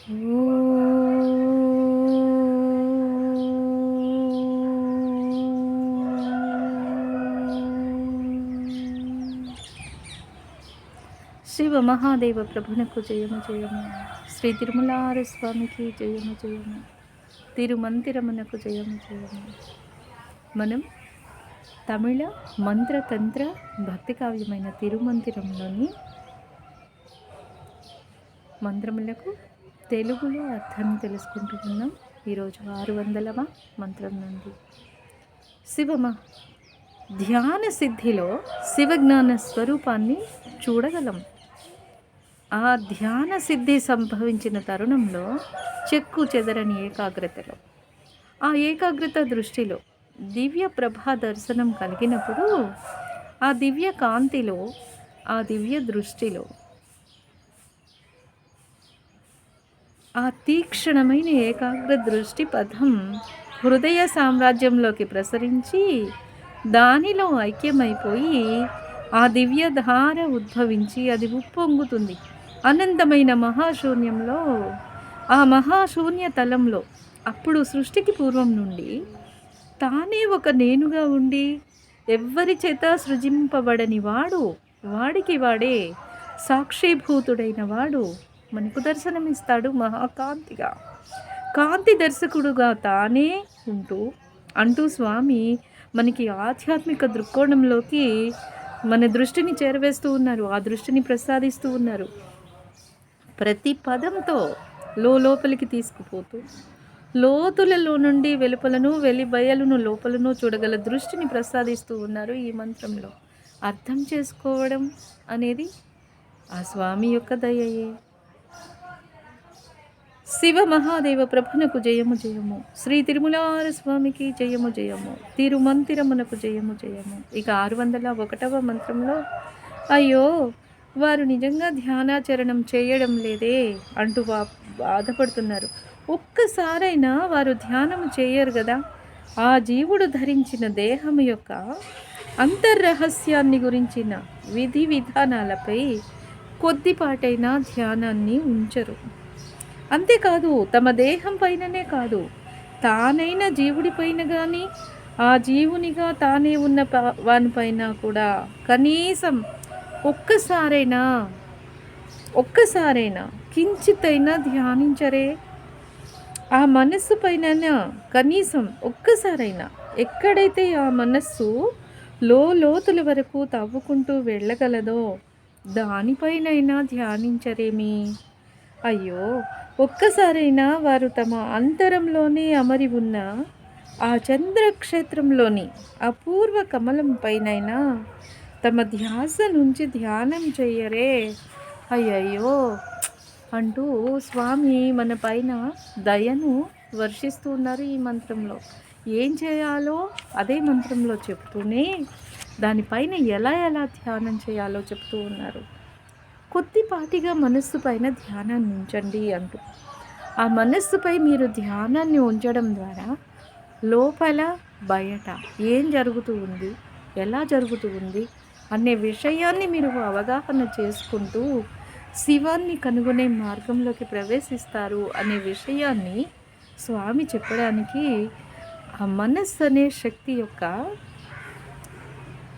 శివ మహాదేవ ప్రభునకు జయము జయము. శ్రీ తిరుమలార స్వామికి జయము జయము. తిరుమంతిరమునకు జయము జయము. మనం తమిళ మంత్రతంత్ర భక్తి కావ్యమైన తిరుమంతిరంలోని మంత్రములకు తెలుగులో అర్థాన్ని తెలుసుకుంటున్నాం. ఈరోజు 600వ మంత్రం నుండి. ధ్యాన సిద్ధిలో శివజ్ఞాన స్వరూపాన్ని చూడగలం. ఆ ధ్యాన సిద్ధి సంభవించిన తరుణంలో చెక్కు చెదరని ఏకాగ్రతలో, ఆ ఏకాగ్రత దృష్టిలో దివ్య ప్రభా దర్శనం కలిగినప్పుడు, ఆ దివ్య కాంతిలో, ఆ దివ్య దృష్టిలో ఆ తీక్షణమైన ఏకాగ్ర దృష్టి పథం హృదయ సామ్రాజ్యంలోకి ప్రసరించి దానిలో ఐక్యమైపోయి ఆ దివ్యధార ఉద్భవించి అది ఉప్పొంగుతుంది అనంతమైన మహాశూన్యంలో. ఆ మహాశూన్య తలంలో అప్పుడు సృష్టికి పూర్వం నుండి తానే ఒక నేనుగా ఉండి ఎవ్వరి చేత సృజింపబడని వాడు, వాడికి వాడే సాక్షిభూతుడైన వాడు మనకు దర్శనమిస్తాడు మహాకాంతిగా. కాంతి దర్శకుడుగా తానే అంటూ స్వామి మనకి ఆధ్యాత్మిక దృక్కోణంలోకి మన దృష్టిని చేరవేస్తూ ఉన్నారు. ఆ దృష్టిని ప్రసాదిస్తూ ఉన్నారు. ప్రతి పదంతో లోపలికి తీసుకుపోతూ లోతులలో నుండి వెలుపలను, వెలి బయలును లోపలను చూడగల దృష్టిని ప్రసాదిస్తూ ఉన్నారు. ఈ మంత్రంలో అర్థం చేసుకోవడం అనేది ఆ స్వామి యొక్క దయయే. శివ మహాదేవ ప్రభునకు జయము జయము. శ్రీ తిరుమలార స్వామికి జయము జయము. తిరుమంతిరమునకు జయము జయము. ఇక 601వ మంత్రంలో, అయ్యో వారు నిజంగా ధ్యానాచరణం చేయడం లేదే అంటూ బాధపడుతున్నారు. ఒక్కసారైనా వారు ధ్యానం చేయరు కదా. ఆ జీవుడు ధరించిన దేహం యొక్క అంతర్రహస్యాన్ని గురించిన విధి విధానాలపై కొద్దిపాటైనా ధ్యానాన్ని ఉంచరు. అంతేకాదు, తమ దేహం పైననే కాదు, తానైన జీవుడి పైన కానీ, ఆ జీవునిగా తానే ఉన్న వానిపైన కూడా కనీసం ఒక్కసారైనా కించితైనా ధ్యానించరే. ఆ మనస్సు పైన కనీసం ఒక్కసారైనా, ఎక్కడైతే ఆ మనస్సు లోతుల వరకు తవ్వుకుంటూ వెళ్ళగలదో దానిపైనైనా ధ్యానించరేమి. అయ్యో, ఒక్కసారైనా వారు తమ అంతరంలోనే అమరి ఉన్న ఆ చంద్రక్షేత్రంలోని అపూర్వ కమలం పైనైనా తమ ధ్యాస నుంచి ధ్యానం చెయ్యరే. అయ్యయ్యో అంటూ స్వామి మన పైన దయను వర్షిస్తూ ఉన్నారు. ఈ మంత్రంలో ఏం చేయాలో అదే మంత్రంలో చెప్తూనే దానిపైన ఎలా ధ్యానం చేయాలో చెప్తూ ఉన్నారు. కొద్దిపాటిగా మనస్సు పైన ధ్యానాన్ని ఉంచండి అంటూ, ఆ మనస్సుపై మీరు ధ్యానాన్ని ఉంచడం ద్వారా లోపల బయట ఏం జరుగుతూ ఉంది, ఎలా జరుగుతూ ఉంది అనే విషయాన్ని మీరు అవగాహన చేసుకుంటూ శివాన్ని కనుగొనే మార్గంలోకి ప్రవేశిస్తారు అనే విషయాన్ని స్వామి చెప్పడానికి ఆ మనస్సు అనే శక్తి యొక్క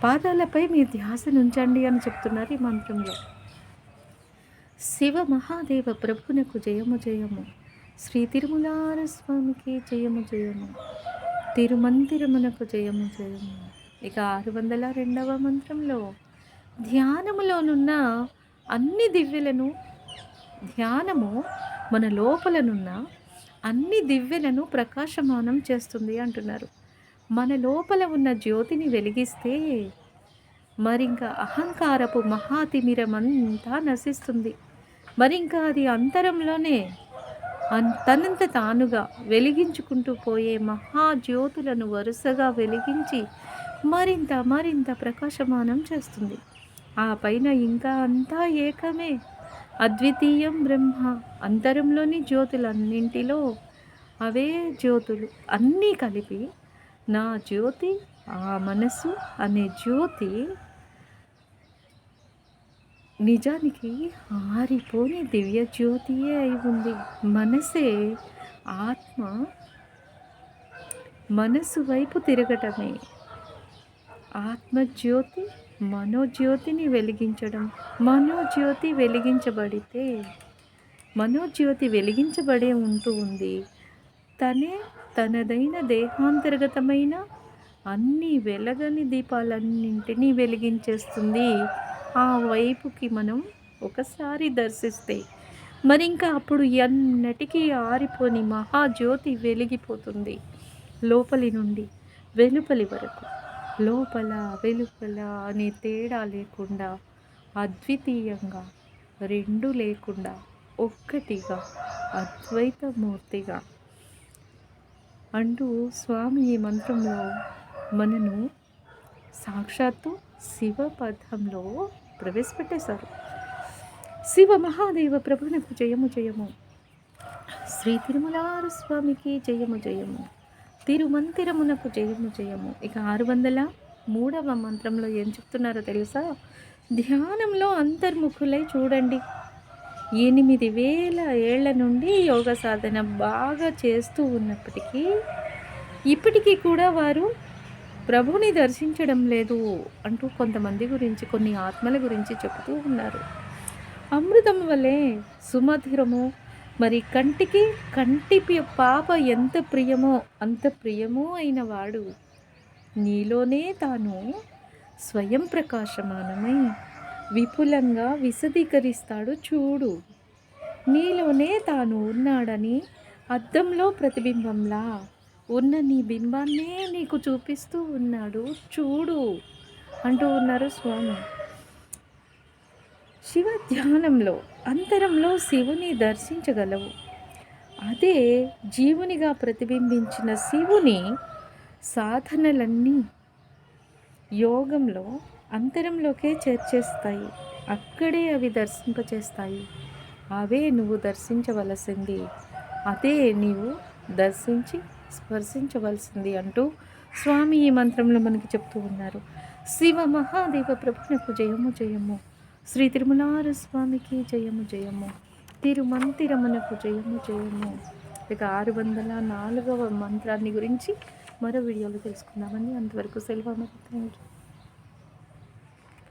పాదాలపై మీ ధ్యాసను ఉంచండి అని చెప్తున్నారు ఈ మంత్రంలో. శివ మహాదేవ ప్రభునకు జయము జయము. శ్రీ తిరుమలార స్వామికి జయము జయము. తిరుమంతిరమునకు జయము జయము. ఇక 602వ మంత్రంలో ధ్యానములోనున్న అన్ని దివ్యలను, ధ్యానము మన లోపలనున్న అన్ని దివ్యలను ప్రకాశమానం చేస్తుంది అంటున్నారు. మన లోపల ఉన్న జ్యోతిని వెలిగిస్తే మరింక అహంకారపు మహాతిమిరమంతా నశిస్తుంది. మరింకా అది అంతరంలోనే తనంత తానుగా వెలిగించుకుంటూ పోయే మహాజ్యోతులను వరుసగా వెలిగించి మరింత ప్రకాశమానం చేస్తుంది. ఆ పైన ఇంకా అంతా ఏకమే, అద్వితీయం బ్రహ్మ. అంతరంలోని జ్యోతులన్నింటిలో అవే జ్యోతులు అన్నీ కలిపి నా జ్యోతి, ఆ మనసు అనే జ్యోతి నిజానికి ఆరిపోని దివ్య జ్యోతియే అయి ఉంది. మనసే ఆత్మ మనసు వైపు తిరగటమే. ఆత్మజ్యోతి మనోజ్యోతిని వెలిగించడం. మనోజ్యోతి వెలిగించబడితే మనోజ్యోతి వెలిగించబడే ఉంటూ ఉంది. తనే తనదైన దేహాంతర్గతమైన అన్ని వెలగని దీపాలన్నింటినీ వెలిగించేస్తుంది. ఆ వైపుకి మనం ఒకసారి దర్శిస్తే మరి ఇంకా అప్పుడు ఎన్నటికీ ఆరిపోని మహాజ్యోతి వెలిగిపోతుంది. లోపలి నుండి వెలుపలి వరకు, లోపల వెలుపల అనే తేడా లేకుండా, అద్వితీయంగా, రెండు లేకుండా, ఒక్కటిగా, అద్వైతమూర్తిగా అంటూ స్వామి ఈ మంత్రంలో మనను సాక్షాత్తు శివపథంలో ప్రవేశపెట్టేశారు. శివ మహాదేవ ప్రభునకు జయము జయము. శ్రీ తిరుమలార స్వామికి జయము జయము. తిరుమంతిరమునకు జయము జయము. ఇక 603వ మంత్రంలో ఏం చెప్తున్నారో తెలుసా? ధ్యానంలో అంతర్ముఖులై చూడండి. 8000 ఏళ్ల నుండి యోగ సాధన బాగా చేస్తూ ఉన్నప్పటికీ ఇప్పటికీ కూడా వారు ప్రభుని దర్శించడం లేదు అంటూ కొంతమంది గురించి, కొన్ని ఆత్మల గురించి చెబుతూ ఉన్నారు. అమృతం వలె సుమధురము, మరి కంటి పాప ఎంత ప్రియమో అంత ప్రియమో అయిన వాడు నీలోనే తాను స్వయం ప్రకాశమానమై విపులంగా విశదీకరిస్తాడు చూడు. నీలోనే తాను ఉన్నాడని అద్దంలో ప్రతిబింబంలా ఉన్న నీ బింబాన్నే నీకు చూపిస్తూ ఉన్నాడు చూడు అంటూ ఉన్నారు స్వామి. శివ ధ్యానంలో అంతరంలో శివుని దర్శించగలవు. అదే జీవునిగా ప్రతిబింబించిన శివుని సాధనలన్నీ యోగంలో అంతరంలోకే చేర్చేస్తాయి. అక్కడే అవి దర్శింపచేస్తాయి. అవే నువ్వు దర్శించవలసింది, అదే నీవు దర్శించి స్పర్శించవలసింది అంటూ స్వామి ఈ మంత్రంలో మనకి చెప్తూ ఉన్నారు. శివ మహాదేవ ప్రభునకు జయము జయము. శ్రీ తిరుమలార స్వామికి జయము జయము. తిరుమంతిరమునకు జయము జయము. ఇక 604వ మంత్రాన్ని గురించి మరో వీడియోలో తెలుసుకుందామండి. అంతవరకు సెలవు. Thank you.